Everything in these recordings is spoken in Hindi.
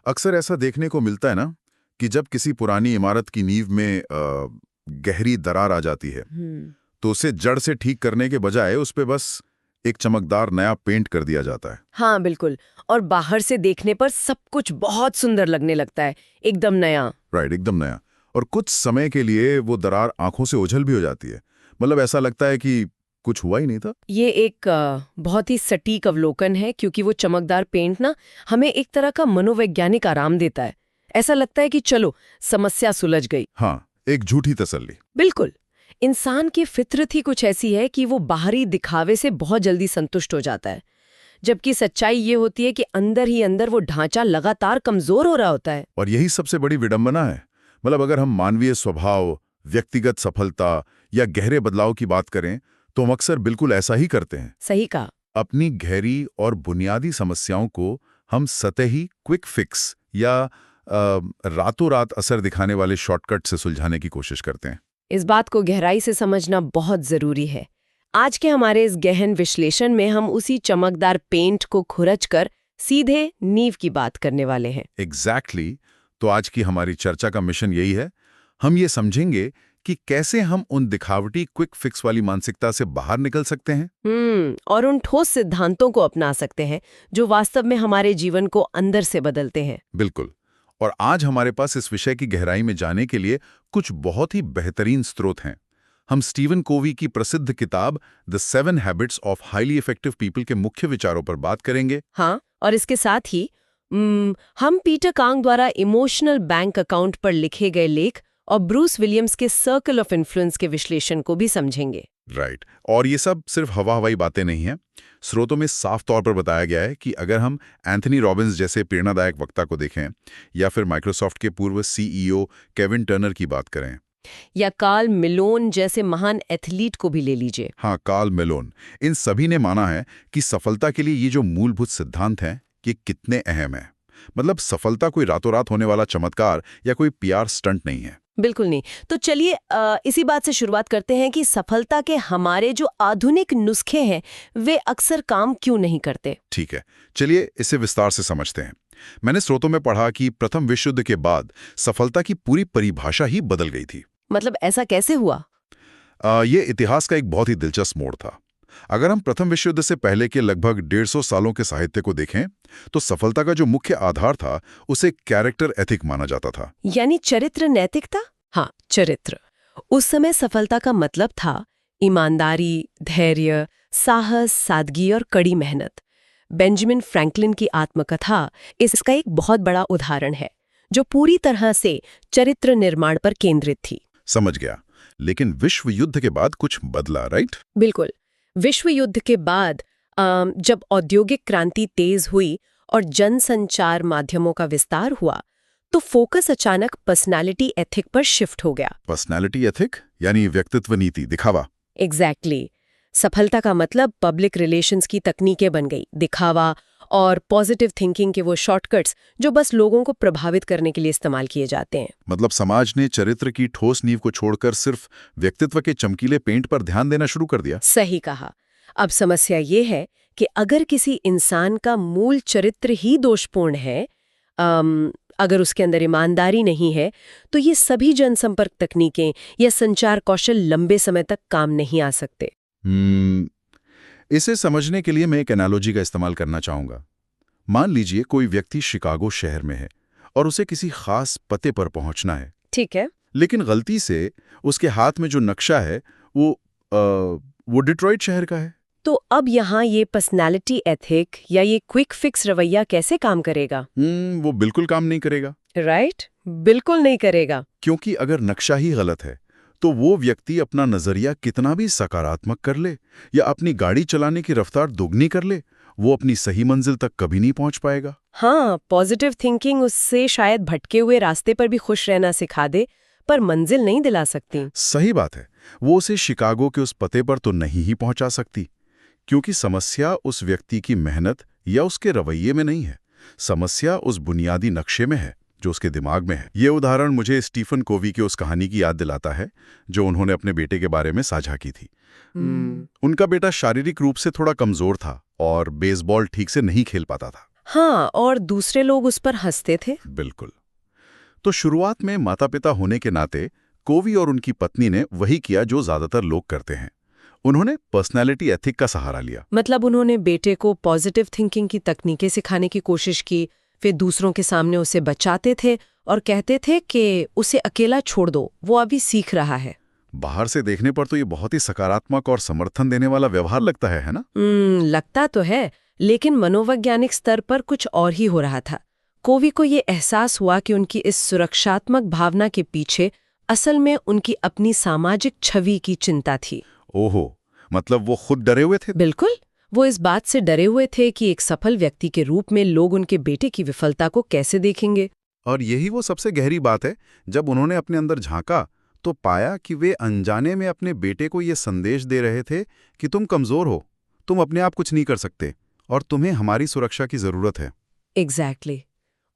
अक्सर ऐसा देखने को मिलता है ना कि जब किसी पुरानी इमारत की नींव में गहरी दरार आ जाती है हम्म। तो उसे जड़ से ठीक करने के बजाय उस पे बस एक चमकदार नया पेंट कर दिया जाता है। हाँ बिल्कुल। और बाहर से देखने पर सब कुछ बहुत सुंदर लगने लगता है, एकदम नया। राइट, एकदम नया। और कुछ समय के लिए वो दरार आंखों से ओझल भी हो जाती है। मतलब ऐसा लगता है कि कुछ हुआ ही नहीं था। ये एक बहुत ही सटीक अवलोकन है, क्योंकि वो चमकदार पेंट ना हमें एक तरह का मनोवैज्ञानिक आराम देता है। ऐसा लगता है कि चलो समस्या सुलझ गई। हाँ, एक झूठी तसल्ली। बिल्कुल। इंसान की फितरत ही कुछ ऐसी है कि वो बाहरी दिखावे से बहुत जल्दी संतुष्ट हो जाता है, जबकि सच्चाई ये होती है कि अंदर ही अंदर वो ढांचा लगातार कमजोर हो रहा होता है। और यही सबसे बड़ी विडंबना है। मतलब अगर हम मानवीय स्वभाव, व्यक्तिगत सफलता या गहरे बदलाव की बात करें तो हम अक्सर बिल्कुल ऐसा ही करते हैं। सही कहा। अपनी गहरी और बुनियादी समस्याओं को हम सतही क्विक फिक्स या रातों रात असर दिखाने वाले शॉर्टकट से सुलझाने की कोशिश करते हैं। इस बात को गहराई से समझना बहुत जरूरी है। आज के हमारे इस गहन विश्लेषण में हम उसी चमकदार पेंट को खुरच-कर सीधे नींव की बात करने वाले हैं। एग्जैक्टली तो आज की हमारी चर्चा का मिशन यही है। हम ये समझेंगे कि कैसे हम उन दिखावटी क्विक फिक्स वाली मानसिकता से बाहर निकल सकते हैं। और उन ठोस सिद्धांतों को अपना सकते हैं जो वास्तव में हमारे जीवन को अंदर से बदलते हैं। बिल्कुल। और आज हमारे पास इस विषय की गहराई में जाने के लिए कुछ बहुत ही बेहतरीन स्रोत हैं। हम स्टीवन कोवी की प्रसिद्ध किताब the 7 habits of highly effective people के मुख्य विचारों पर बात करेंगे। हाँ, और इसके साथ ही हम पीटर कांग द्वारा इमोशनल बैंक अकाउंट पर लिखे गए लेख और ब्रूस विलियम्स के सर्कल ऑफ इन्फ्लुएंस के विश्लेषण को भी समझेंगे। राइट। और ये सब सिर्फ हवाई बातें नहीं हैं। स्रोतों में साफ तौर पर बताया गया है कि अगर हम एंथनी रॉबिन्स जैसे प्रेरणादायक वक्ता को देखें या फिर माइक्रोसॉफ्ट के पूर्व सीईओ केविन टर्नर की बात करें, या कार्ल मेलोन जैसे महान एथलीट को भी ले लीजिए। हाँ, कार्ल मेलोन, इन सभी ने माना है कि सफलता के लिए ये जो मूलभूत सिद्धांत हैं ये कितने अहम हैं। मतलब सफलता कोई रातों रात होने वाला चमत्कार या कोई पीआर स्टंट नहीं है। बिल्कुल नहीं। तो चलिए इसी बात से शुरुआत करते हैं कि सफलता के हमारे जो आधुनिक नुस्खे हैं वे अक्सर काम क्यों नहीं करते। ठीक है, चलिए इसे विस्तार से समझते हैं। मैंने स्रोतों में पढ़ा कि प्रथम विश्व युद्ध के बाद सफलता की पूरी परिभाषा ही बदल गई थी। मतलब ऐसा कैसे हुआ? ये इतिहास का एक बहुत ही दिलचस्प मोड़ था। अगर हम प्रथम विश्व युद्ध से पहले के लगभग 150 सालों के साहित्य को देखें तो सफलता का जो मुख्य आधार था उसे कैरेक्टर एथिक माना जाता था। यानी चरित्र नैतिकता। हाँ, चरित्र। उस समय सफलता का मतलब था ईमानदारी, धैर्य, साहस, सादगी और कड़ी मेहनत। बेंजामिन फ्रैंकलिन की आत्मकथा इसका एक बहुत बड़ा उदाहरण है, जो पूरी तरह से चरित्र निर्माण पर केंद्रित थी। समझ गया। लेकिन विश्व युद्ध के बाद कुछ बदला, राइट? बिल्कुल। विश्व युद्ध के बाद जब औद्योगिक क्रांति तेज हुई और जनसंचार माध्यमों का विस्तार हुआ तो फोकस अचानक पर्सनालिटी एथिक पर शिफ्ट हो गया। पर्सनालिटी एथिक यानी व्यक्तित्व नीति, दिखावा। एग्जैक्टली। सफलता का मतलब पब्लिक रिलेशंस की तकनीकें बन गई, दिखावा और पॉजिटिव थिंकिंग के वो शॉर्टकट्स जो बस लोगों को प्रभावित करने के लिए इस्तेमाल किए जाते हैं। मतलब समाज ने चरित्र की ठोस नींव को छोड़कर सिर्फ व्यक्तित्व के चमकीले पेंट पर ध्यान देना शुरू कर दिया। सही कहा। अब समस्या ये है कि अगर किसी इंसान का मूल चरित्र ही दोषपूर्ण है, अगर उसके अंदर ईमानदारी नहीं है, तो ये सभी जनसंपर्क तकनीकें या संचार कौशल लंबे समय तक काम नहीं आ सकते। इसे समझने के लिए मैं एक एनालॉजी का इस्तेमाल करना चाहूंगा। मान लीजिए कोई व्यक्ति शिकागो शहर में है और उसे किसी खास पते पर पहुंचना है। ठीक है। लेकिन गलती से उसके हाथ में जो नक्शा है वो डिट्रॉइट शहर का है। तो अब यहाँ ये पर्सनालिटी एथिक या ये क्विक फिक्स रवैया कैसे काम करेगा? वो बिल्कुल काम नहीं करेगा। राइट, बिल्कुल नहीं करेगा। क्योंकि अगर नक्शा ही गलत है तो वो व्यक्ति अपना नजरिया कितना भी सकारात्मक कर ले या अपनी गाड़ी चलाने की रफ्तार दोगुनी कर ले, वो अपनी सही मंजिल तक कभी नहीं पहुंच पाएगा। हाँ, पॉजिटिव थिंकिंग उससे शायद भटके हुए रास्ते पर भी खुश रहना सिखा दे, पर मंजिल नहीं दिला सकती। सही बात है। वो उसे शिकागो के उस पते पर तो नहीं ही पहुंचा सकती, क्योंकि समस्या उस व्यक्ति की मेहनत या उसके रवैये में नहीं है। समस्या उस बुनियादी नक्शे में है जो उसके दिमाग में है। ये उदाहरण मुझे स्टीफन कोवी के उस कहानी की याद दिलाता है जो उन्होंने अपने बेटे के बारे में साझा की थी। उनका बेटा शारीरिक रूप से थोड़ा कमजोर था और बेसबॉल ठीक से नहीं खेल पाता था। हाँ, और दूसरे लोग उस पर हंसते थे। बिल्कुल। तो शुरुआत में माता पिता होने के नाते कोवी और उनकी पत्नी ने वही किया जो ज्यादातर लोग करते हैं। उन्होंने पर्सनैलिटी एथिक का सहारा लिया। मतलब उन्होंने बेटे को पॉजिटिव थिंकिंग की तकनीकें सिखाने की कोशिश की, फिर दूसरों के सामने उसे बचाते थे और कहते थे कि उसे अकेला छोड़ दो, वो अभी सीख रहा है। बाहर से देखने पर तो ये बहुत ही सकारात्मक और समर्थन देने वाला व्यवहार लगता है ना? लगता तो है, लेकिन मनोवैज्ञानिक स्तर पर कुछ और ही हो रहा था। कोवी को ये एहसास हुआ कि उनकी इस सुरक्षात्मक भावना के पीछे असल में उनकी अपनी सामाजिक छवि की चिंता थी। ओहो, मतलब वो खुद डरे हुए थे? बिल्कुल, वो इस बात से डरे हुए थे कि एक सफल व्यक्ति के रूप में लोग उनके बेटे की विफलता को कैसे देखेंगे। और यही वो सबसे गहरी बात है। जब उन्होंने अपने अंदर झांका तो पाया कि वे अनजाने में अपने बेटे को ये संदेश दे रहे थे कि तुम कमजोर हो, तुम अपने आप कुछ नहीं कर सकते और तुम्हें हमारी सुरक्षा की जरूरत है। एग्जैक्टली।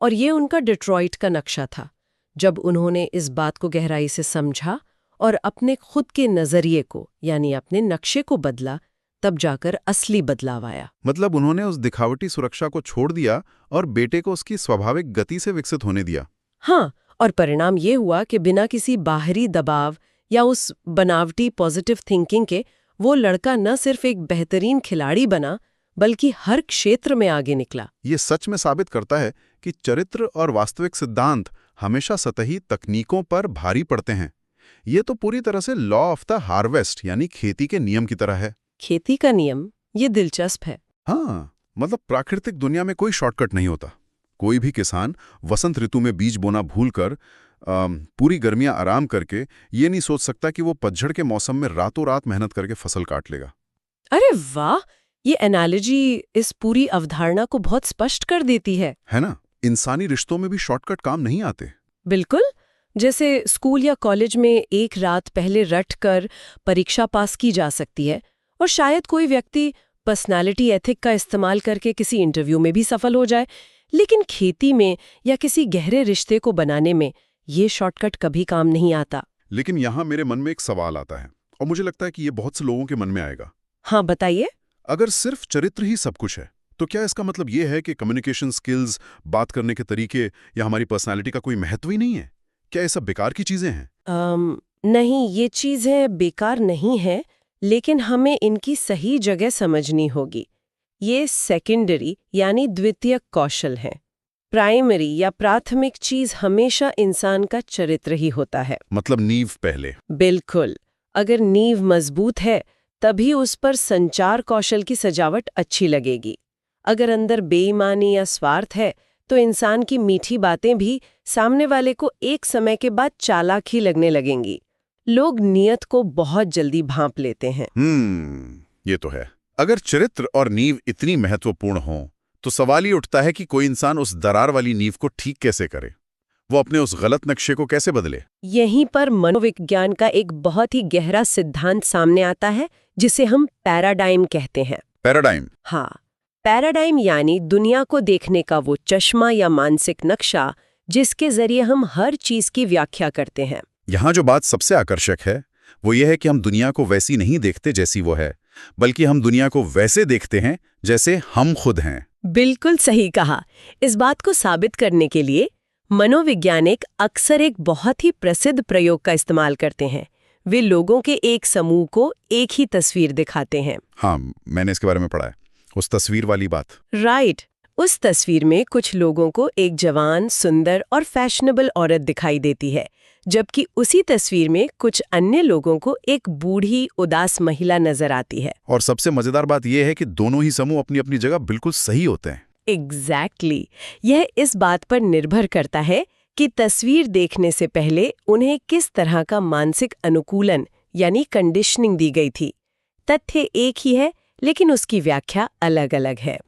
और ये उनका डिट्रॉइट का नक्शा था। जब उन्होंने इस बात को गहराई से समझा और अपने खुद के नजरिए को यानी अपने नक्शे को बदला, तब जाकर असली बदलाव आया। मतलब उन्होंने उस दिखावटी सुरक्षा को छोड़ दिया और बेटे को उसकी स्वाभाविक गति से विकसित होने दिया। हाँ, और परिणाम ये हुआ कि बिना किसी बाहरी दबाव या उस बनावटी पॉजिटिव थिंकिंग के वो लड़का न सिर्फ एक बेहतरीन खिलाड़ी बना, बल्कि हर क्षेत्र में आगे निकला। ये सच में साबित करता है कि चरित्र और वास्तविक सिद्धांत हमेशा सतही तकनीकों पर भारी पड़ते हैं। ये तो पूरी तरह से लॉ ऑफ द हार्वेस्ट यानी खेती के नियम की तरह है। खेती का नियम, ये दिलचस्प है। हाँ, मतलब प्राकृतिक दुनिया में कोई शॉर्टकट नहीं होता। कोई भी किसान वसंत ऋतु में बीज बोना भूलकर पूरी गर्मियां आराम करके ये नहीं सोच सकता कि वो पतझड़ के मौसम में रातों रात मेहनत करके फसल काट लेगा। अरे वाह, ये एनालॉजी इस पूरी अवधारणा को बहुत स्पष्ट कर देती है ना? इंसानी रिश्तों में भी शॉर्टकट काम नहीं आते। बिल्कुल। जैसे स्कूल या कॉलेज में एक रात पहले रट कर परीक्षा पास की जा सकती है, और शायद कोई व्यक्ति पर्सनालिटी एथिक का इस्तेमाल करके किसी इंटरव्यू में भी सफल हो जाए, लेकिन खेती में या किसी गहरे रिश्ते को बनाने में ये शॉर्टकट कभी काम नहीं आता। लेकिन यहाँ मेरे मन में एक सवाल आता है और मुझे लगता है कि ये बहुत से लोगों के मन में आएगा। हाँ, बताइए। अगर सिर्फ चरित्र ही सब कुछ है तो क्या इसका मतलब ये है कि कम्युनिकेशन स्किल्स, बात करने के तरीके या हमारी पर्सनालिटी का कोई महत्व ही नहीं है? क्या ये सब बेकार की चीजें हैं? नहीं, ये चीजें बेकार नहीं है, लेकिन हमें इनकी सही जगह समझनी होगी। ये सेकेंडरी यानी द्वितीयक कौशल हैं। प्राइमरी या प्राथमिक चीज हमेशा इंसान का चरित्र ही होता है। मतलब नींव पहले। बिल्कुल। अगर नींव मजबूत है तभी उस पर संचार कौशल की सजावट अच्छी लगेगी। अगर अंदर बेईमानी या स्वार्थ है तो इंसान की मीठी बातें भी सामने वाले को एक समय के बाद चालाक ही लगने लगेंगी। लोग नियत को बहुत जल्दी भांप लेते हैं। ये तो है। अगर चरित्र और नींव इतनी महत्वपूर्ण हो तो सवाल ये उठता है कि कोई इंसान उस दरार वाली नींव को ठीक कैसे करे? वो अपने उस गलत नक्शे को कैसे बदले? यहीं पर मनोविज्ञान का एक बहुत ही गहरा सिद्धांत सामने आता है, जिसे हम पैराडाइम कहते हैं। पैराडाइम? हाँ, पैराडाइम यानी दुनिया को देखने का वो चश्मा या मानसिक नक्शा जिसके जरिए हम हर चीज की व्याख्या करते हैं। यहाँ जो बात सबसे आकर्षक है वो ये है कि हम दुनिया को वैसी नहीं देखते जैसी वो है, बल्कि हम दुनिया को वैसे देखते हैं जैसे हम खुद हैं। बिल्कुल सही कहा। इस बात को साबित करने के लिए मनोवैज्ञानिक अक्सर एक बहुत ही प्रसिद्ध प्रयोग का इस्तेमाल करते हैं। वे लोगों के एक समूह को एक ही तस्वीर दिखाते हैं। हाँ, मैंने इसके बारे में पढ़ा है, उस तस्वीर वाली बात। राइट। उस तस्वीर में कुछ लोगों को एक जवान, सुंदर और फैशनेबल औरत दिखाई देती है, जबकि उसी तस्वीर में कुछ अन्य लोगों को एक बूढ़ी, उदास महिला नजर आती है। और सबसे मजेदार बात यह है कि दोनों ही समूह अपनी अपनी जगह बिल्कुल सही होते हैं। एग्जैक्टली। यह इस बात पर निर्भर करता है कि तस्वीर देखने से पहले उन्हें किस तरह का मानसिक अनुकूलन यानी कंडीशनिंग दी गई थी। तथ्य एक ही है, लेकिन उसकी व्याख्या अलग-अलग है।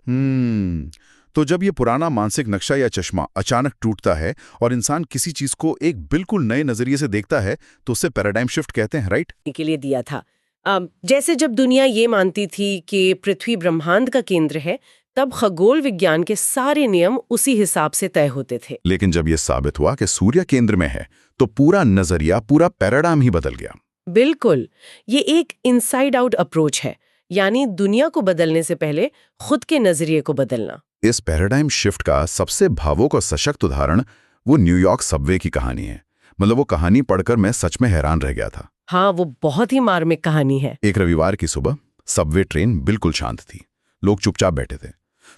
तो जब ये पुराना मानसिक नक्शा या चश्मा अचानक टूटता है और इंसान किसी चीज को एक बिल्कुल नए नजरिए से देखता है तो उसे पैराडाइम शिफ्ट कहते हैं, राइट? के लिए दिया था। जैसे जब दुनिया ये मानती थी कि पृथ्वी ब्रह्मांड का केंद्र है, तब खगोल विज्ञान के सारे नियम उसी हिसाब से तय होते थे। लेकिन जब ये साबित हुआ कि सूर्य केंद्र में है तो पूरा नजरिया, पूरा पैराडाइम ही बदल गया। बिल्कुल। ये एक इनसाइड आउट अप्रोच है। यानी दुनिया को बदलने से पहले खुद के नजरिए को बदलना। इस पैराडाइम शिफ्ट का सबसे भावुक और सशक्त उदाहरण वो न्यूयॉर्क सबवे की कहानी है। मतलब वो कहानी पढ़कर मैं सच में हैरान रह गया था। हाँ, वो बहुत ही मार्मिक कहानी है। एक रविवार की सुबह सबवे ट्रेन बिल्कुल शांत थी, लोग चुपचाप बैठे थे।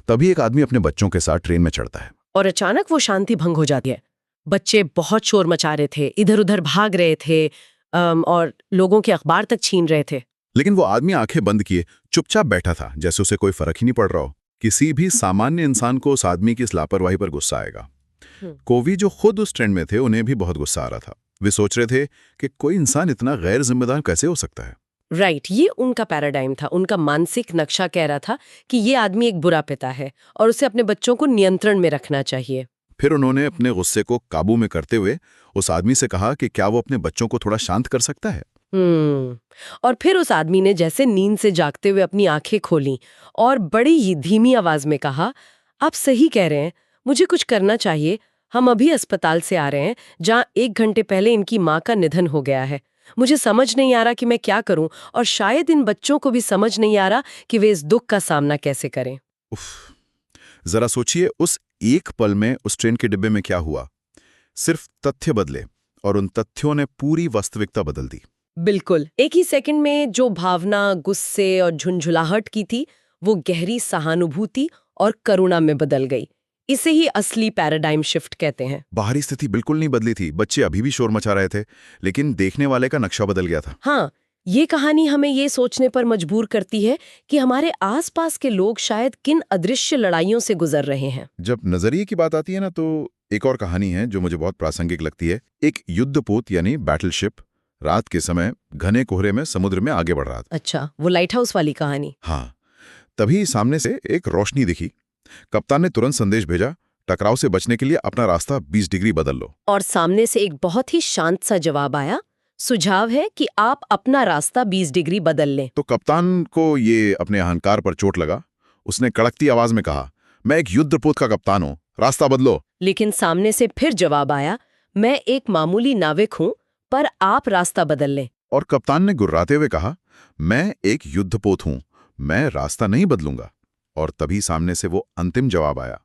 तभी एक आदमी अपने बच्चों के साथ ट्रेन में चढ़ता है और अचानक वो शांति भंग हो जाती है। बच्चे बहुत शोर मचा रहे थे, इधर उधर भाग रहे थे और लोगों के अखबार तक छीन रहे थे। लेकिन वो आदमी आंखें बंद किए चुपचाप बैठा था, जैसे उसे कोई फर्क ही नहीं पड़ रहा हो। किसी भी सामान्य इंसान को उस आदमी की इस लापरवाही पर गुस्सा आएगा। कोवी जो खुद उस ट्रेंड में थे, उन्हें भी बहुत गुस्सा आ रहा था। वे सोच रहे थे कि कोई इंसान इतना गैर जिम्मेदार कैसे हो सकता है। राइट, ये उनका पैराडाइम था। उनका मानसिक नक्शा कह रहा था कि ये आदमी एक बुरा पिता है और उसे अपने बच्चों को नियंत्रण में रखना चाहिए। फिर उन्होंने अपने गुस्से को काबू में करते हुए उस आदमी से कहा कि क्या वो अपने बच्चों को थोड़ा शांत कर सकता है। और फिर उस आदमी ने जैसे नींद से जागते हुए अपनी आंखें खोलीं और बड़ी ही धीमी आवाज में कहा, आप सही कह रहे हैं, मुझे कुछ करना चाहिए। हम अभी अस्पताल से आ रहे हैं जहां 1 घंटे पहले इनकी माँ का निधन हो गया है। मुझे समझ नहीं आ रहा कि मैं क्या करूं और शायद इन बच्चों को भी समझ नहीं आ रहा कि वे इस दुख का सामना कैसे करें। उफ, जरा सोचिए, उस एक पल में उस ट्रेन के डिब्बे में क्या हुआ। सिर्फ तथ्य बदले और उन तथ्यों ने पूरी वास्तविकता बदल दी। बिल्कुल, एक ही सेकंड में जो भावना गुस्से और झुंझुलाहट की थी, वो गहरी सहानुभूति और करुणा में बदल गई। इसे ही असली पैराडाइम शिफ्ट कहते हैं। बाहरी स्थिति बिल्कुल नहीं बदली थी, बच्चे अभी भी शोर मचा रहे थे, लेकिन देखने वाले का नक्शा बदल गया था। हाँ, ये कहानी हमें ये सोचने पर मजबूर करती है कि हमारे आसपास के लोग शायद किन अदृश्य लड़ाइयों से गुजर रहे हैं। जब नजरिए की बात आती है ना, तो एक और कहानी है जो मुझे बहुत प्रासंगिक लगती है। एक युद्धपोत यानी बैटलशिप रात के समय घने कोहरे में समुद्र में आगे बढ़ रहा था। अच्छा, वो लाइट हाउस वाली कहानी। हाँ, तभी सामने से एक रोशनी दिखी। कप्तान ने तुरंत संदेश भेजा, टकराव से बचने के लिए अपना रास्ता 20 डिग्री बदल लो। और सामने से एक बहुत ही शांत सा जवाब आया, सुझाव है कि आप अपना रास्ता 20 डिग्री बदल लें। तो कप्तान को ये अपने अहंकार पर चोट लगा। उसने कड़कती आवाज में कहा, मैं एक युद्धपोत का कप्तान हूं, रास्ता बदलो। लेकिन सामने से फिर जवाब आया, मैं एक मामूली नाविक हूं, पर आप रास्ता बदल लें। और कप्तान ने गुर्राते हुए कहा, मैं एक युद्धपोत हूं, मैं रास्ता नहीं बदलूंगा। और तभी सामने से वो अंतिम जवाब आया,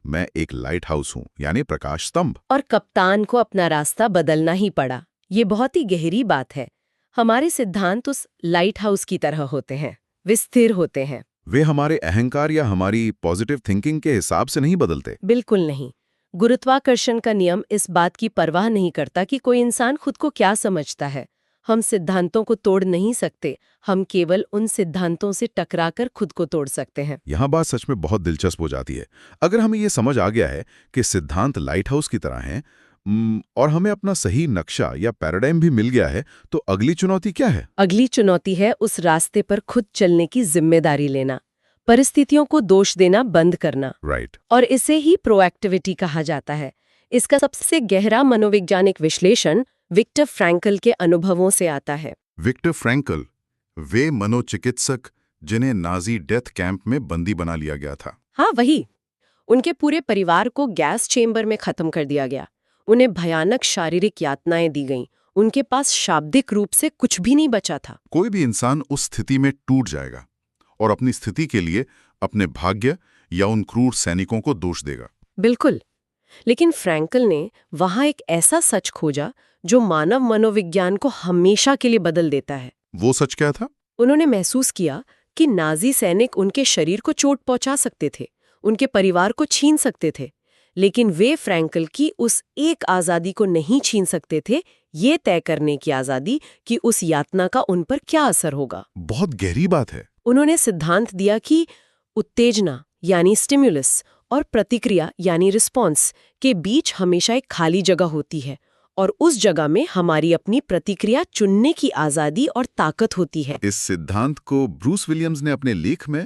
मैं एक लाइट हाउस हूं, यानी प्रकाश स्तंभ। और कप्तान को अपना रास्ता बदलना ही पड़ा। ये बहुत ही गहरी बात है। हमारे सिद्धांत उस लाइट हाउस की तरह होते हैं, वे स्थिर होते हैं। वे हमारे अहंकार या हमारी पॉजिटिव थिंकिंग के हिसाब से नहीं बदलते। बिल्कुल नहीं। गुरुत्वाकर्षण का नियम इस बात की परवाह नहीं करता कि कोई इंसान खुद को क्या समझता है। हम सिद्धांतों को तोड़ नहीं सकते, हम केवल उन सिद्धांतों से टकराकर खुद को तोड़ सकते हैं। यहाँ बात सच में बहुत दिलचस्प हो जाती है। अगर हमें ये समझ आ गया है कि सिद्धांत लाइट हाउस की तरह हैं, और हमें अपना सही नक्शा या पैराडाइम भी मिल गया है, तो अगली चुनौती क्या है? अगली चुनौती है उस रास्ते पर खुद चलने की जिम्मेदारी लेना, परिस्थितियों को दोष देना बंद करना। राइट। और इसे ही प्रोएक्टिविटी कहा जाता है। इसका सबसे गहरा मनोवैज्ञानिक विश्लेषण विक्टर फ्रैंकल के अनुभवों से आता है। विक्टर फ्रैंकल, वे मनोचिकित्सक जिन्हें नाजी डेथ कैंप में बंदी बना लिया गया था। हाँ, वही। उनके पूरे परिवार को गैस चेंबर में खत्म कर दिया गया। उन्हें भयानक शारीरिक यातनाएं दी गईं। उनके पास शाब्दिक रूप से कुछ भी नहीं बचा था। कोई भी इंसान उस स्थिति में टूट जाएगा और अपनी स्थिति के लिए अपने भाग्य या उन क्रूर सैनिकों को दोष देगा। बिल्कुल। लेकिन फ्रैंकल ने वहां एक ऐसा सच खोजा जो मानव मनोविज्ञान को हमेशा के लिए बदल देता है। वो सच क्या था? उन्होंने महसूस किया कि नाजी सैनिक उनके शरीर को चोट पहुंचा सकते थे, उनके परिवार को छीन सकते थे, लेकिन वे फ्रैंकल की उस एक आजादी को नहीं छीन सकते थे, ये तय करने की आजादी कि उस यातना का उन पर क्या असर होगा। बहुत गहरी बात है। उन्होंने सिद्धांत दिया कि उत्तेजना यानी स्टिम्युलस और प्रतिक्रिया यानी रिस्पॉन्स के बीच हमेशा एक खाली जगह होती है और उस जगह में हमारी अपनी प्रतिक्रिया चुनने की आजादी और ताकत होती है। इस सिद्धांत को ब्रूस विलियम्स ने अपने लेख में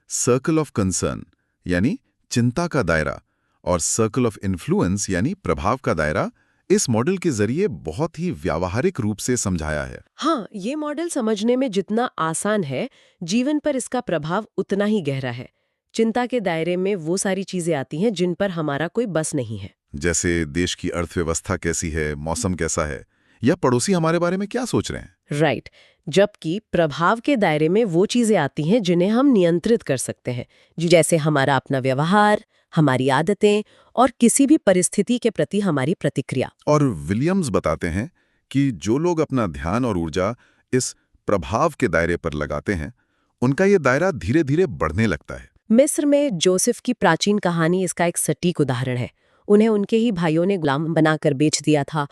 सर्कल ऑफ कंसर्न यानी चिंता का दायरा और सर्कल ऑफ इन्फ्लुएंस यानी प्रभाव का दायरा, इस मॉडल के जरिए बहुत ही व्यावहारिक रूप से समझाया है। हाँ, ये मॉडल समझने में जितना आसान है, जीवन पर इसका प्रभाव उतना ही गहरा है। चिंता के दायरे में वो सारी चीजें आती हैं जिन पर हमारा कोई बस नहीं है। जैसे देश की अर्थव्यवस्था कैसी है, मौसम कैसा है, या पड़ोसी हमारे बारे में क्या सोच रहे हैं। राइट। जबकि प्रभाव के दायरे में वो चीजें आती हैं जिन्हें हम नियंत्रित कर सकते हैं, जैसे हमारा अपना व्यवहार, हमारी आदतें और किसी भी परिस्थिति के प्रति हमारी प्रतिक्रिया। और विलियम्स बताते हैं कि जो लोग अपना ध्यान और ऊर्जा इस प्रभाव के दायरे पर लगाते हैं, उनका ये दायरा धीरे धीरे बढ़ने लगता है। मिस्र में जोसेफ की प्राचीन कहानी इसका एक सटीक उदाहरण है। उन्हें उनके ही भाइयों ने गुलाम बनाकर बेच दिया था,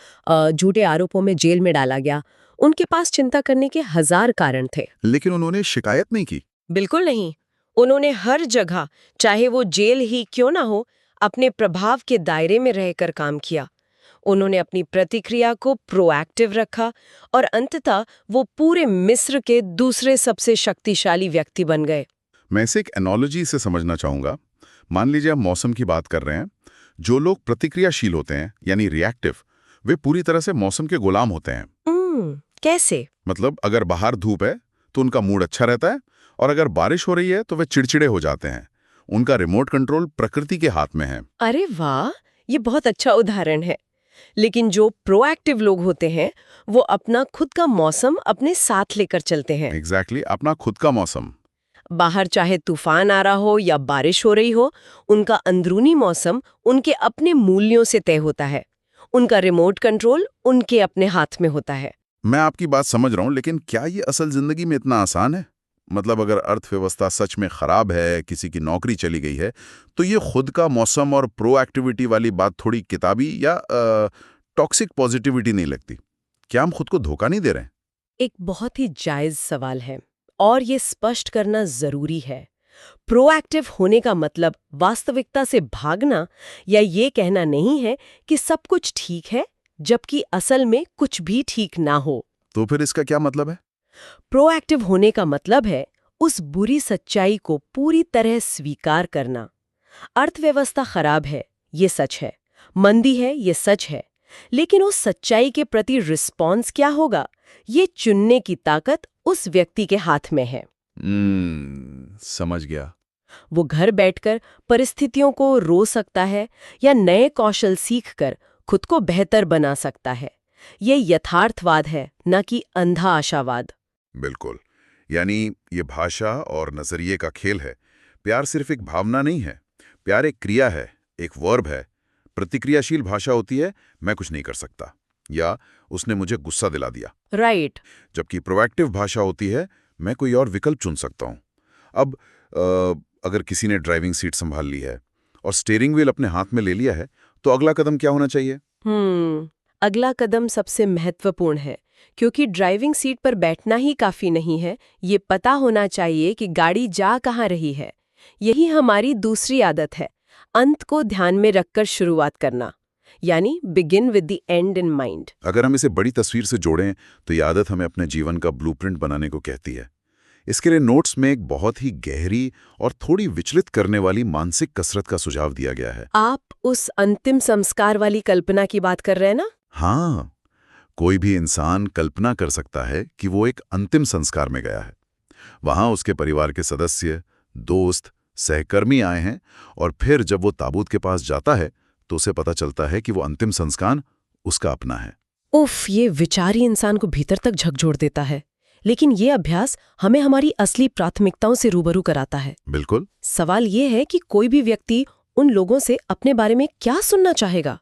झूठे आरोपों में जेल में डाला गया। उनके पास चिंता करने के 1000 कारण थे, लेकिन उन्होंने शिकायत नहीं की। बिल्कुल नहीं। उन्होंने हर जगह, चाहे वो जेल ही क्यों ना हो, अपने प्रभाव के दायरे में रहकर काम किया। उन्होंने अपनी प्रतिक्रिया को प्रोएक्टिव रखा और अंततः वो पूरे मिस्र के दूसरे सबसे शक्तिशाली व्यक्ति बन गए। मैं इसे एक एनालॉजी से समझना चाहूंगा। मान लीजिए आप मौसम की बात कर रहे हैं। जो लोग प्रतिक्रियाशील होते हैं, यानी रिएक्टिव, वे पूरी तरह से मौसम के गुलाम होते हैं। कैसे? मतलब अगर बाहर धूप है तो उनका मूड अच्छा रहता है, और अगर बारिश हो रही है तो वे चिड़चिड़े हो जाते हैं। उनका रिमोट कंट्रोल प्रकृति के हाथ में है। अरे वाह, ये बहुत अच्छा उदाहरण है। लेकिन जो प्रोएक्टिव लोग होते हैं, वो अपना खुद का मौसम अपने साथ लेकर चलते हैं। एग्जैक्टली, अपना खुद का मौसम। बाहर चाहे तूफान आ रहा हो या बारिश हो रही हो, उनका अंदरूनी मौसम उनके अपने मूल्यों से तय होता है। उनका रिमोट कंट्रोल उनके अपने हाथ में होता है। मैं आपकी बात समझ रहा हूं, लेकिन क्या ये असल जिंदगी में इतना आसान है? मतलब अगर अर्थव्यवस्था सच में खराब है, किसी की नौकरी चली गई है, तो ये खुद का मौसम और प्रोएक्टिविटी वाली बात थोड़ी किताबी या टॉक्सिक पॉजिटिविटी नहीं लगती? क्या हम खुद को धोखा नहीं दे रहे हैं? एक बहुत ही जायज सवाल है और ये स्पष्ट करना जरूरी है। प्रोएक्टिव होने का मतलब वास्तविकता से भागना या ये कहना नहीं है कि सब कुछ ठीक है, जबकि असल में कुछ भी ठीक ना हो। तो फिर इसका क्या मतलब है? प्रोएक्टिव होने का मतलब है उस बुरी सच्चाई को पूरी तरह स्वीकार करना। अर्थव्यवस्था खराब है, ये सच है। मंदी है, ये सच है। लेकिन उस सच्चाई के प्रति रिस्पॉन्स क्या होगा, ये चुनने की ताकत उस व्यक्ति के हाथ में है। समझ गया। वो घर बैठकर परिस्थितियों को रो सकता है या नए कौशल सीखकर खुद को बेहतर बना सकता है। ये यथार्थवाद है, न कि अंधा आशावाद। बिल्कुल। यानी ये भाषा और नजरिए का खेल है। प्यार सिर्फ एक भावना नहीं है, प्यार एक क्रिया है, एक वर्ब है। प्रतिक्रियाशील भाषा होती है, मैं कुछ नहीं कर सकता, या उसने मुझे गुस्सा दिला दिया। राइट। जबकि प्रोएक्टिव भाषा होती है, मैं कोई और विकल्प चुन सकता हूं। अब अगर किसी ने ड्राइविंग सीट संभाल ली है और स्टीयरिंग व्हील अपने हाथ में ले लिया है, तो अगला कदम क्या होना चाहिए? अगला कदम सबसे महत्वपूर्ण है, क्योंकि ड्राइविंग सीट पर बैठना ही काफी नहीं है। ये पता होना चाहिए कि गाड़ी जा कहाँ रही है। यही हमारी दूसरी आदत है, अंत को ध्यान में रखकर शुरुआत करना, यानी begin with the and in mind. अगर हम इसे बड़ी तस्वीर से जोड़ें तो ये आदत हमें अपने जीवन का ब्लूप्रिंट बनाने को कहती है। इसके लिए नोट्स में एक बहुत ही गहरी और थोड़ी विचलित करने वाली मानसिक कसरत का सुझाव दिया गया है। आप उस अंतिम संस्कार वाली कल्पना की बात कर रहे हैं ना? हाँ, कोई भी इंसान कल्पना कर सकता है कि वो एक अंतिम संस्कार में गया है। वहां उसके परिवार के सदस्य, दोस्त, सहकर्मी आए हैं, और फिर जब वो ताबूत के पास जाता है तो उसे पता चलता है कि वो अंतिम संस्कार उसका अपना है। उफ, ये विचारी इंसान को भीतर तक झकझोर देता है। लेकिन ये अभ्यास हमें हमारी असली प्राथमिकताओं से रूबरू कराता है। बिल्कुल। सवाल ये है कि कोई भी व्यक्ति उन लोगों से अपने बारे में क्या सुनना चाहेगा?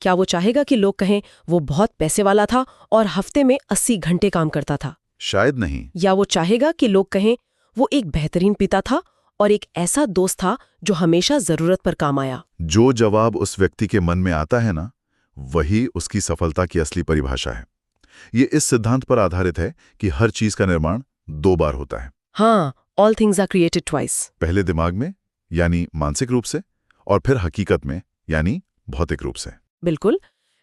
क्या वो चाहेगा कि लोग कहें वो बहुत पैसे वाला था और हफ्ते में 80 घंटे काम करता था? शायद नहीं। या वो चाहेगा कि लोग कहें वो एक बेहतरीन पिता था और एक ऐसा दोस्त था जो हमेशा जरूरत पर काम आया? जो जवाब उस व्यक्ति के मन में आता है ना, वही उसकी सफलता की असली परिभाषा है। ये इस सिद्धांत पर आधारित है कि हर चीज का निर्माण 2 बार होता है। हाँ, all things are created twice. पहले दिमाग में, यानी मानसिक रूप से, और फिर हकीकत में, यानी भौतिक रूप से। बिल्कुल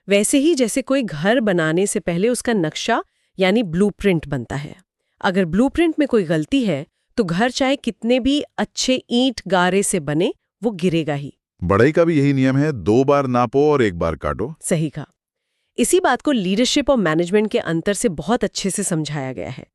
वैसे ही जैसे कोई घर बनाने से पहले उसका नक्शा यानी ब्लूप्रिंट बनता है। अगर ब्लूप्रिंट में कोई गलती है तो घर चाहे कितने भी अच्छे ईंट गारे से बने, वो गिरेगा ही। बढ़ई का भी यही नियम है, 2 बार नापो और 1 बार काटो। सही कहा। इसी बात को लीडरशिप और मैनेजमेंट के अंतर से बहुत अच्छे से समझाया गया है।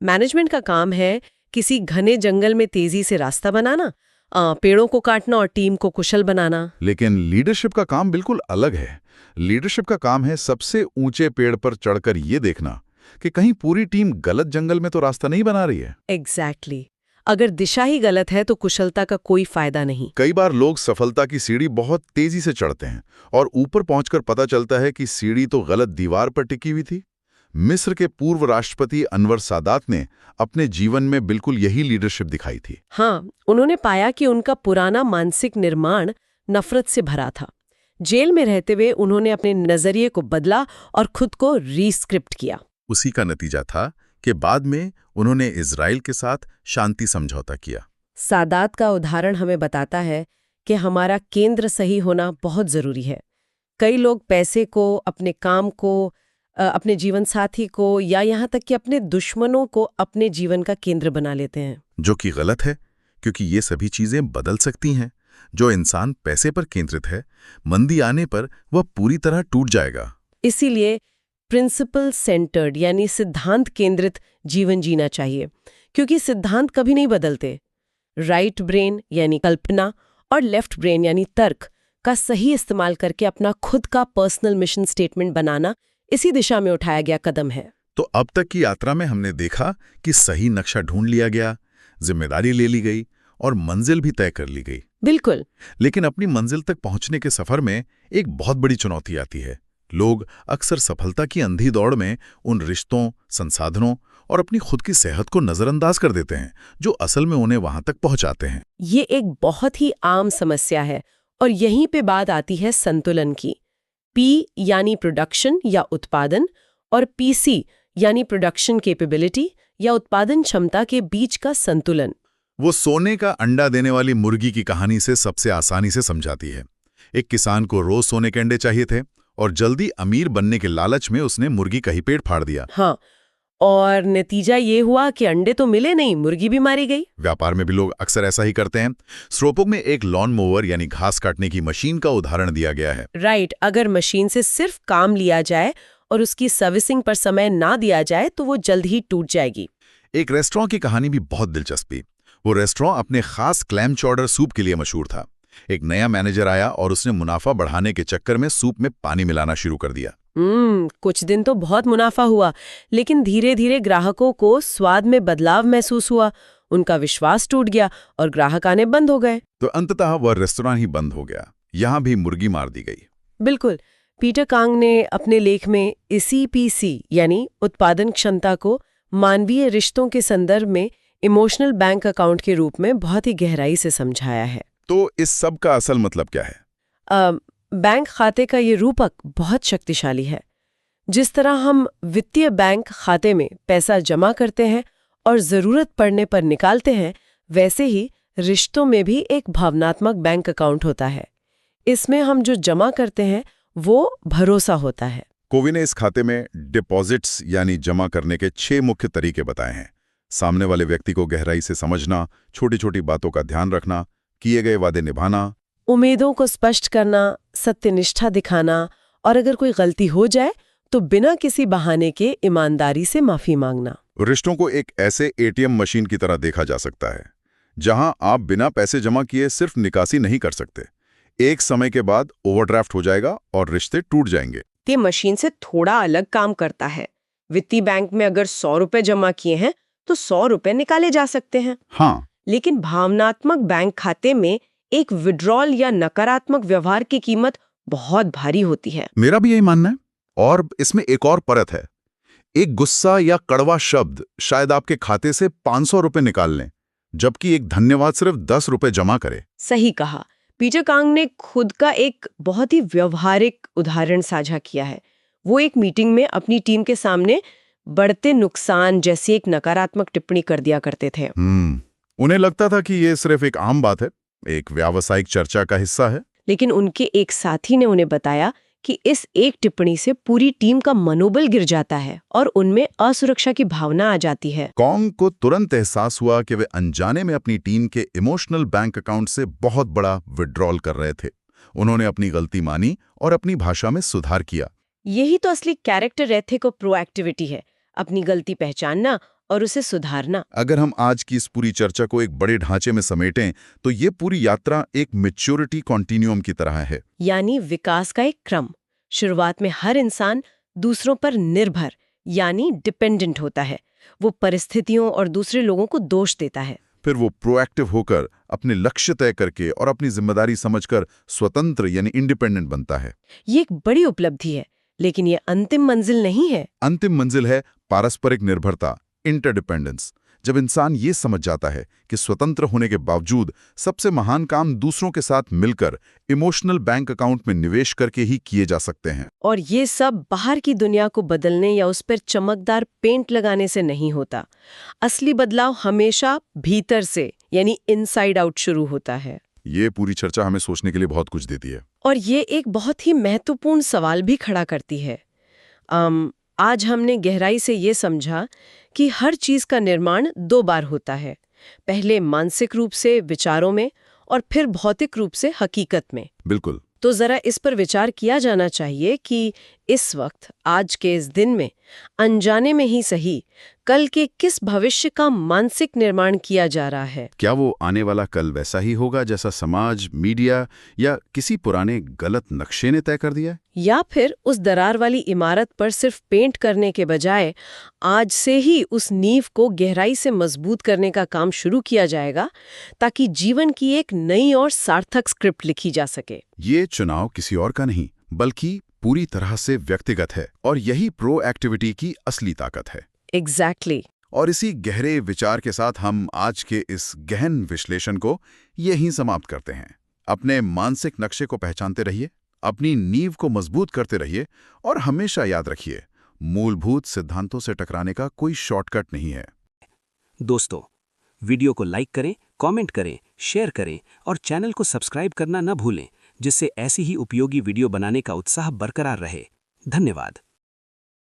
मैनेजमेंट का काम है किसी घने जंगल में तेजी से रास्ता बनाना, पेड़ों को काटना और टीम को कुशल बनाना। लेकिन लीडरशिप का काम बिल्कुल अलग है। लीडरशिप का काम है सबसे ऊंचे पेड़ पर चढ़कर ये देखना कि कहीं पूरी टीम गलत जंगल में तो रास्ता नहीं बना रही है। एग्जैक्टली अगर दिशा ही गलत है तो कुशलता का कोई फायदा नहीं। कई बार लोग सफलता की सीढ़ी बहुत तेजी से चढ़ते हैं और ऊपर पहुंचकर पता चलता है कि सीढ़ी तो गलत दीवार पर टिकी हुई थी। मिस्र के पूर्व राष्ट्रपति अनवर सादात ने अपने जीवन में बिल्कुल यही लीडरशिप दिखाई थी। हाँ, उन्होंने पाया कि उनका पुराना मानसिक निर्माण नफरत से भरा था। जेल में रहते हुए उन्होंने अपने नजरिए को बदला और खुद को रीस्क्रिप्ट किया। उसी का नतीजा था कि बाद में उन्होंने इजराइल के साथ शांति समझौता किया। सादात का उदाहरण हमें बताता है कि हमारा केंद्र सही होना बहुत जरूरी है। कई लोग पैसे को, अपने काम को, अपने जीवन साथी को या यहाँ तक कि अपने दुश्मनों को अपने जीवन का केंद्र बना लेते हैं, जो कि गलत है, क्योंकि ये सभी चीजें बदल सकती हैं। जो इंसान पैसे पर केंद्रित है, मंदी आने पर वह पूरी तरह टूट जाएगा। इसीलिए प्रिंसिपल सेंटर्ड यानी सिद्धांत केंद्रित जीवन जीना चाहिए, क्योंकि सिद्धांत कभी नहीं बदलते। राइट ब्रेन यानी कल्पना और लेफ्ट ब्रेन यानी तर्क का सही इस्तेमाल करके अपना खुद का पर्सनल मिशन स्टेटमेंट बनाना इसी दिशा में उठाया गया कदम है। तो अब तक की यात्रा में हमने देखा कि सही नक्शा ढूंढ लिया गया, जिम्मेदारी ले ली गई और मंजिल भी तय कर ली गई। बिल्कुल। लेकिन अपनी मंजिल तक पहुंचने के सफर में एक बहुत बड़ी चुनौती आती है। लोग अक्सर सफलता की अंधी दौड़ में उन रिश्तों, संसाधनों और अपनी खुद की सेहत को नजरअंदाज कर देते हैं, जो असल में उन्हें वहां तक पहुंचाते हैं। ये एक बहुत ही आम समस्या है और यहीं पे बात आती है संतुलन की। पी यानी प्रोडक्शन या उत्पादन और पीसी यानी प्रोडक्शन कैपेबिलिटी या उत्पादन क्षमता के बीच का संतुलन। वो सोने का अंडा देने वाली मुर्गी की कहानी से सबसे आसानी से समझाती है। एक किसान को रोज सोने के अंडे चाहिए थे और जल्दी अमीर बनने के लालच में उसने मुर्गी का ही पेट फाड़ दिया। हाँ, और नतीजा ये हुआ कि अंडे तो मिले नहीं, मुर्गी भी मारी गई। व्यापार में भी लोग अक्सर ऐसा ही करते हैं। स्रोपोक में एक लॉन मोवर यानी घास काटने की मशीन का उदाहरण दिया गया है। राइट, अगर मशीन से सिर्फ काम लिया जाए और उसकी सर्विसिंग पर समय ना दिया जाए तो वो जल्द ही टूट जाएगी। एक रेस्टोरेंट की कहानी भी बहुत दिलचस्पी। वो रेस्टोरेंट अपने खास क्लैम चौडर सूप के लिए मशहूर था। एक नया मैनेजर आया और उसने मुनाफा बढ़ाने के चक्कर में सूप में पानी मिलाना शुरू कर दिया। कुछ दिन तो बहुत मुनाफा हुआ, लेकिन धीरे धीरे ग्राहकों को स्वाद में बदलाव महसूस हुआ, उनका विश्वास टूट गया और ग्राहक आने बंद हो गए। तो अंततः वह रेस्टोरेंट ही बंद हो गया। यहाँ भी मुर्गी मार दी गई। बिल्कुल। पीटर कांग ने अपने लेख में इसी पीसी यानी उत्पादन क्षमता को मानवीय रिश्तों के संदर्भ में इमोशनल बैंक अकाउंट के रूप में बहुत ही गहराई से समझाया है। तो इस सब का असल मतलब क्या है? बैंक खाते का ये रूपक बहुत शक्तिशाली है। जिस तरह हम वित्तीय बैंक खाते में पैसा जमा करते हैं और जरूरत पड़ने पर निकालते हैं, वैसे ही रिश्तों में भी एक भावनात्मक बैंक अकाउंट होता है। इसमें हम जो जमा करते हैं वो भरोसा होता है। कोवी ने इस खाते में डिपॉजिट्स यानी जमा करने के 6 मुख्य तरीके बताए हैं। सामने वाले व्यक्ति को गहराई से समझना, छोटी छोटी बातों का ध्यान रखना, किए गए वादे निभाना, उम्मीदों को स्पष्ट करना, सत्यनिष्ठा दिखाना और अगर कोई गलती हो जाए तो बिना किसी बहाने के ईमानदारी से माफी मांगना। रिश्तों को एक ऐसे एटीएम मशीन की तरह देखा जा सकता है, जहां आप बिना पैसे जमा किए सिर्फ निकासी नहीं कर सकते। एक समय के बाद ओवरड्राफ्ट हो जाएगा और रिश्ते टूट जाएंगे। ये मशीन से थोड़ा अलग काम करता है। वित्तीय बैंक में अगर 100 रुपए जमा किए हैं तो 100 रुपए निकाले जा सकते हैं। हाँ, लेकिन भावनात्मक बैंक खाते में एक विड्रॉल या नकारात्मक व्यवहार की कीमत बहुत भारी होती है। मेरा भी यही मानना है। और इसमें एक और परत है। एक गुस्सा या कड़वा शब्द शायद आपके खाते से 500 रुपए निकाल लें, जबकि एक धन्यवाद सिर्फ 10 रुपए जमा करे। सही कहा। पीटर कांग ने खुद का एक बहुत ही व्यवहारिक उदाहरण साझा किया है। वो एक मीटिंग में अपनी टीम के सामने बढ़ते नुकसान जैसी एक नकारात्मक टिप्पणी कर दिया करते थे। उन्हें लगता था कि ये सिर्फ एक आम बात है, एक व्यावसायिक चर्चा का हिस्सा है। लेकिन उनके एक साथी ने उन्हें बताया कि इस एक टिप्पणी से पूरी टीम का मनोबल गिर जाता है और उनमें असुरक्षा की भावना आ जाती है। कांग को तुरंत एहसास हुआ कि वे अनजाने में अपनी टीम के इमोशनल बैंक अकाउंट से बहुत बड़ा विड्रॉल कर रहे थे। उन्होंने अपनी गलती मानी और अपनी भाषा में सुधार किया। यही तो असली कैरेक्टर एथिक और प्रोएक्टिविटी है, अपनी गलती पहचानना और उसे सुधारना। अगर हम आज की इस पूरी चर्चा को एक बड़े ढांचे में समेटें तो ये पूरी यात्रा एक मैच्योरिटी कॉन्टिन्यूम की तरह है, यानी विकास का एक क्रम। शुरुआत में हर इंसान दूसरों पर निर्भर यानी डिपेंडेंट होता है। वो परिस्थितियों और दूसरे लोगों को दोष देता है। फिर वो प्रोएक्टिव होकर अपने लक्ष्य तय करके और अपनी जिम्मेदारी समझकर स्वतंत्र यानी इंडिपेंडेंट बनता है। ये एक बड़ी उपलब्धि है, लेकिन ये अंतिम मंजिल नहीं है। अंतिम मंजिल है पारस्परिक निर्भरता, इंटरडिपेंडेंस। जब इंसान ये समझ जाता है कि स्वतंत्र होने के बावजूद सबसे महान काम दूसरों के साथ मिलकर इमोशनल बैंक अकाउंट में निवेश करके ही किए जा सकते हैं। और ये सब बाहर की दुनिया को बदलने या उस पर चमकदार पेंट लगाने से नहीं होता। असली बदलाव हमेशा भीतर से यानी इनसाइड आउट शुरू होता है। ये पूरी चर्चा हमें सोचने के लिए बहुत कुछ देती है। और ये एक बहुत ही महत्वपूर्ण सवाल भी खड़ा करती है। आज हमने गहराई से ये समझा कि हर चीज का निर्माण 2 बार होता है, पहले मानसिक रूप से विचारों में और फिर भौतिक रूप से हकीकत में। बिल्कुल। तो जरा इस पर विचार किया जाना चाहिए कि इस वक्त, आज के इस दिन में, अनजाने में ही सही, कल के किस भविष्य का मानसिक निर्माण किया जा रहा है। क्या वो आने वाला कल वैसा ही होगा जैसा समाज, मीडिया या किसी पुराने गलत नक्शे ने तय कर दिया है? या फिर उस दरार वाली इमारत पर सिर्फ पेंट करने के बजाय आज से ही उस नींव को गहराई से मजबूत करने का काम शुरू किया जाएगा, ताकि जीवन की एक नई और सार्थक स्क्रिप्ट लिखी जा सके। ये चुनाव किसी और का नहीं, बल्कि पूरी तरह से व्यक्तिगत है, और यही प्रोएक्टिविटी की असली ताकत है। एग्जैक्टली। और इसी गहरे विचार के साथ हम आज के इस गहन विश्लेषण को यहीं समाप्त करते हैं। अपने मानसिक नक्शे को पहचानते रहिए, अपनी नींव को मजबूत करते रहिए, और हमेशा याद रखिए, मूलभूत सिद्धांतों से टकराने का कोई शॉर्टकट नहीं है। दोस्तों, वीडियो को लाइक करें, कमेंट करें, शेयर करें और चैनल को सब्सक्राइब करना न भूलें, जिससे ऐसी ही उपयोगी वीडियो बनाने का उत्साह बरकरार रहे। धन्यवाद।